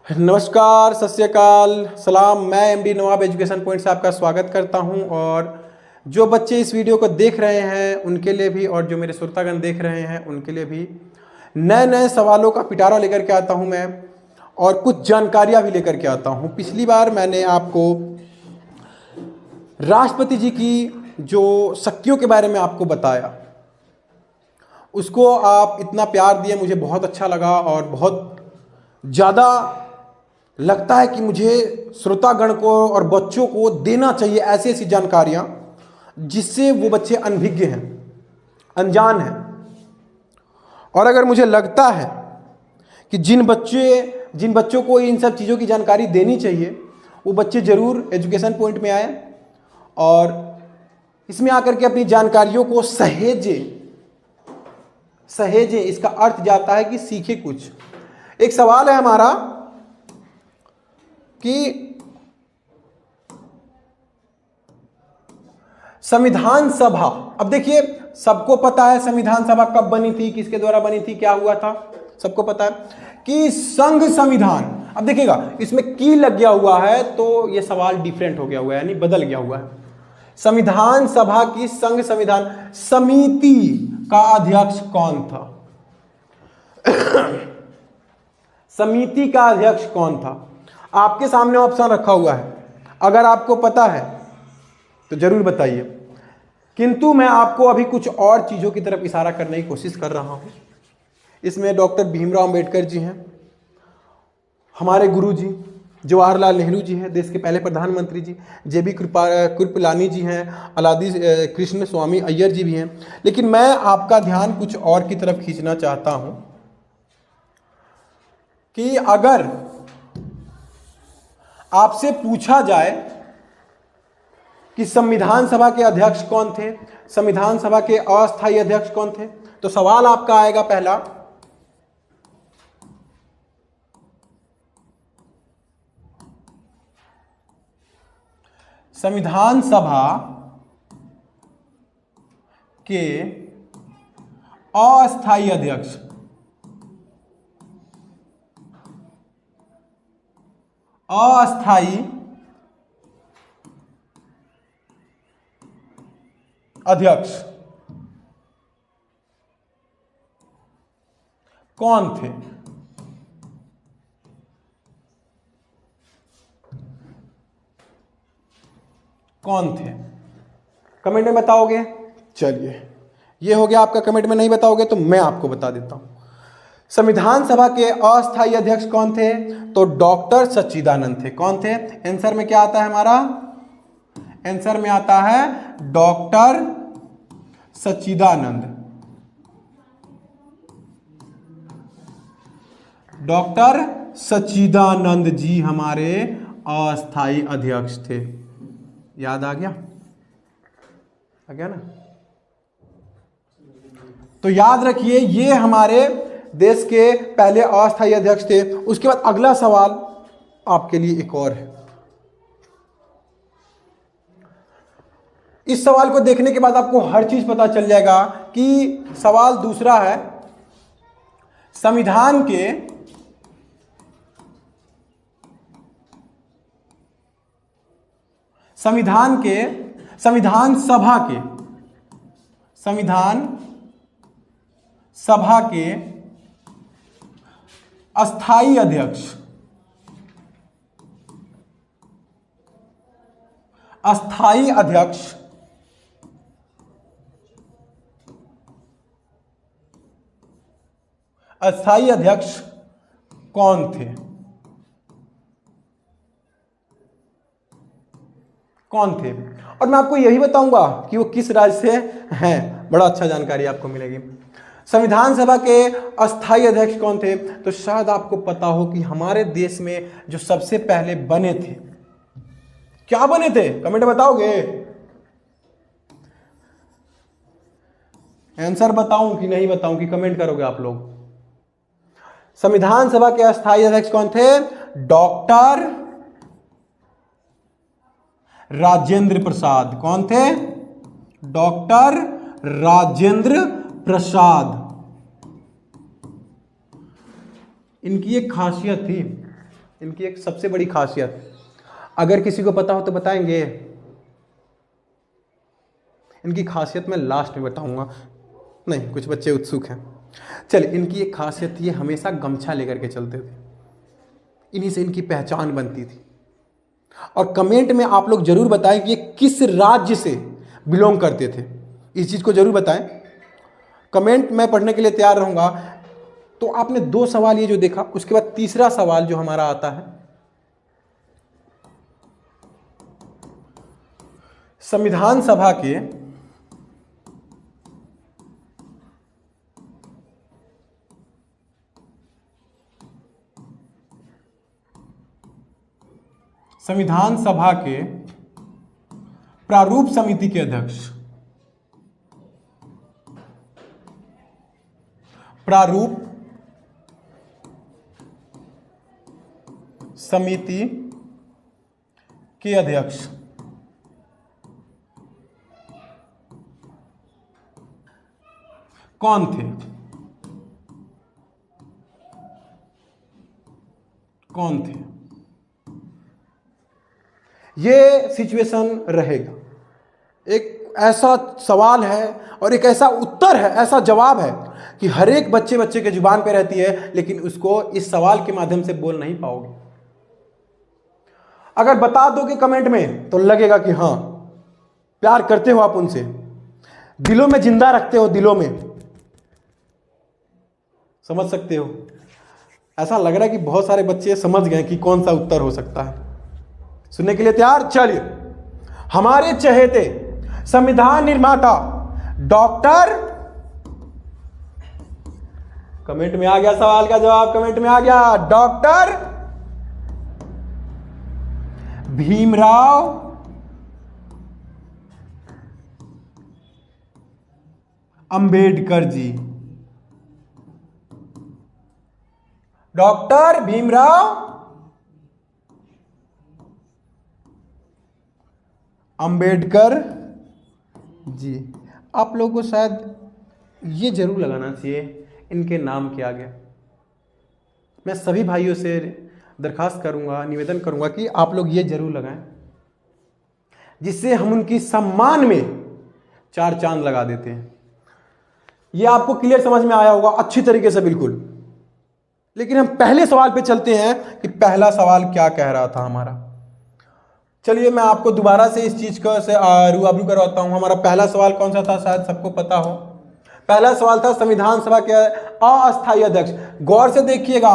नमस्कार, सत श्री अकाल, सलाम। मैं एमडी नवाब एजुकेशन पॉइंट से आपका स्वागत करता हूं। और जो बच्चे इस वीडियो को देख रहे हैं उनके लिए भी, और जो मेरे श्रोतागण देख रहे हैं उनके लिए भी नए नए सवालों का पिटारा लेकर के आता हूं मैं, और कुछ जानकारियां भी लेकर के आता हूं। पिछली बार मैंने आपको राष्ट्रपति जी की जो शक्तियों के बारे में आपको बताया, उसको आप इतना प्यार दिए, मुझे बहुत अच्छा लगा और बहुत ज़्यादा लगता है कि मुझे श्रोतागण को और बच्चों को देना चाहिए ऐसी ऐसी जानकारियां जिससे वो बच्चे अनभिज्ञ हैं, अनजान हैं। और अगर मुझे लगता है कि जिन बच्चों को इन सब चीज़ों की जानकारी देनी चाहिए, वो बच्चे ज़रूर एजुकेशन पॉइंट में आए और इसमें आकर के अपनी जानकारियों को सहेजे। इसका अर्थ जाता है कि सीखे कुछ। एक सवाल है हमारा कि संविधान सभा, अब देखिए सबको पता है संविधान सभा कब बनी थी, किसके द्वारा बनी थी, क्या हुआ था, सबको पता है कि संघ संविधान। अब देखिएगा इसमें की लग गया हुआ है तो यह सवाल डिफरेंट हो गया हुआ है, यानी बदल गया हुआ है। संविधान सभा की संघ संविधान समिति का अध्यक्ष कौन था? समिति का अध्यक्ष कौन था? आपके सामने ऑप्शन रखा हुआ है, अगर आपको पता है तो जरूर बताइए। किंतु मैं आपको अभी कुछ और चीज़ों की तरफ इशारा करने की कोशिश कर रहा हूं। इसमें डॉक्टर भीमराव अंबेडकर जी हैं, हमारे गुरु जी जवाहरलाल नेहरू जी हैं, देश के पहले प्रधानमंत्री जी, जेबी कृपलानी जी हैं, अलादी कृष्ण स्वामी अय्यर जी भी हैं। लेकिन मैं आपका ध्यान कुछ और की तरफ खींचना चाहता हूं कि अगर आपसे पूछा जाए कि संविधान सभा के अध्यक्ष कौन थे, संविधान सभा के अस्थायी अध्यक्ष कौन थे, तो सवाल आपका आएगा पहला, संविधान सभा के अस्थायी अध्यक्ष अध्यक्ष कौन थे? कौन थे? कमेंट में बताओगे? चलिए, ये हो गया आपका। कमेंट में नहीं बताओगे तो मैं आपको बता देता हूं। संविधान सभा के अस्थायी अध्यक्ष कौन थे? तो डॉक्टर सच्चिदानंद थे। कौन थे? आंसर में क्या आता है हमारा? आंसर में आता है डॉक्टर सच्चिदानंद। डॉक्टर सच्चिदानंद जी हमारे अस्थायी अध्यक्ष थे। याद आ गया? आ गया ना? तो याद रखिए, ये हमारे देश के पहले अस्थायी अध्यक्ष थे। उसके बाद अगला सवाल आपके लिए एक और है। इस सवाल को देखने के बाद आपको हर चीज पता चल जाएगा कि सवाल दूसरा है, संविधान सभा के अस्थायी अध्यक्ष कौन थे? और मैं आपको यही बताऊंगा कि वो किस राज्य से हैं। बड़ा अच्छा जानकारी आपको मिलेगी। संविधान सभा के अस्थायी अध्यक्ष कौन थे? तो शायद आपको पता हो कि हमारे देश में जो सबसे पहले बने थे, क्या बने थे? कमेंट में बताओगे? आंसर बताऊं कि नहीं बताऊं, कि कमेंट करोगे आप लोग? संविधान सभा के अस्थायी अध्यक्ष कौन थे? डॉक्टर राजेंद्र प्रसाद। कौन थे? डॉक्टर राजेंद्र प्रसाद। इनकी एक खासियत थी, इनकी एक सबसे बड़ी खासियत, अगर किसी को पता हो तो बताएंगे? इनकी खासियत मैं लास्ट में बताऊंगा, नहीं कुछ बच्चे उत्सुक हैं। चलिए, इनकी एक खासियत, ये हमेशा गमछा लेकर के चलते थे, इन्हीं से इनकी पहचान बनती थी। और कमेंट में आप लोग जरूर बताएं कि ये किस राज्य से बिलोंग करते थे, इस चीज़ को जरूर बताएं। कमेंट मैं पढ़ने के लिए तैयार रहूंगा। तो आपने 2 सवाल ये जो देखा, उसके बाद तीसरा सवाल जो हमारा आता है, संविधान सभा के प्रारूप समिति के अध्यक्ष, प्रारूप समिति के अध्यक्ष कौन थे? कौन थे? ये सिचुएशन रहेगा। एक ऐसा सवाल है और एक ऐसा उत्तर है, ऐसा जवाब है कि हर एक बच्चे के जुबान पे रहती है, लेकिन उसको इस सवाल के माध्यम से बोल नहीं पाओगे। अगर बता दोगे कमेंट में तो लगेगा कि हाँ, प्यार करते हो आप उनसे, दिलों में जिंदा रखते हो, दिलों में। समझ सकते हो? ऐसा लग रहा है कि बहुत सारे बच्चे समझ गए कि कौन सा उत्तर हो सकता है। सुनने के लिए तैयार? चलिए, हमारे चहेते संविधान निर्माता डॉक्टर, कमेंट में आ गया सवाल का जवाब, कमेंट में आ गया, डॉक्टर भीमराव अंबेडकर जी। डॉक्टर भीमराव अंबेडकर जी। आप लोगों को शायद ये जरूर लगाना चाहिए इनके नाम के आगे। मैं सभी भाइयों से दरखास्त करूंगा, निवेदन करूंगा कि आप लोग ये जरूर लगाएं, जिससे हम उनकी सम्मान में 4 चांद लगा देते हैं। ये आपको क्लियर समझ में आया होगा अच्छी तरीके से, बिल्कुल। लेकिन हम पहले सवाल पे चलते हैं कि पहला सवाल क्या कह रहा था हमारा। चलिए, मैं आपको दोबारा से इस चीज को से रूबरू करवाता हूं। हमारा पहला सवाल कौन सा था, शायद सबको पता हो। पहला सवाल था संविधान सभा के अस्थायी अध्यक्ष। गौर से देखिएगा,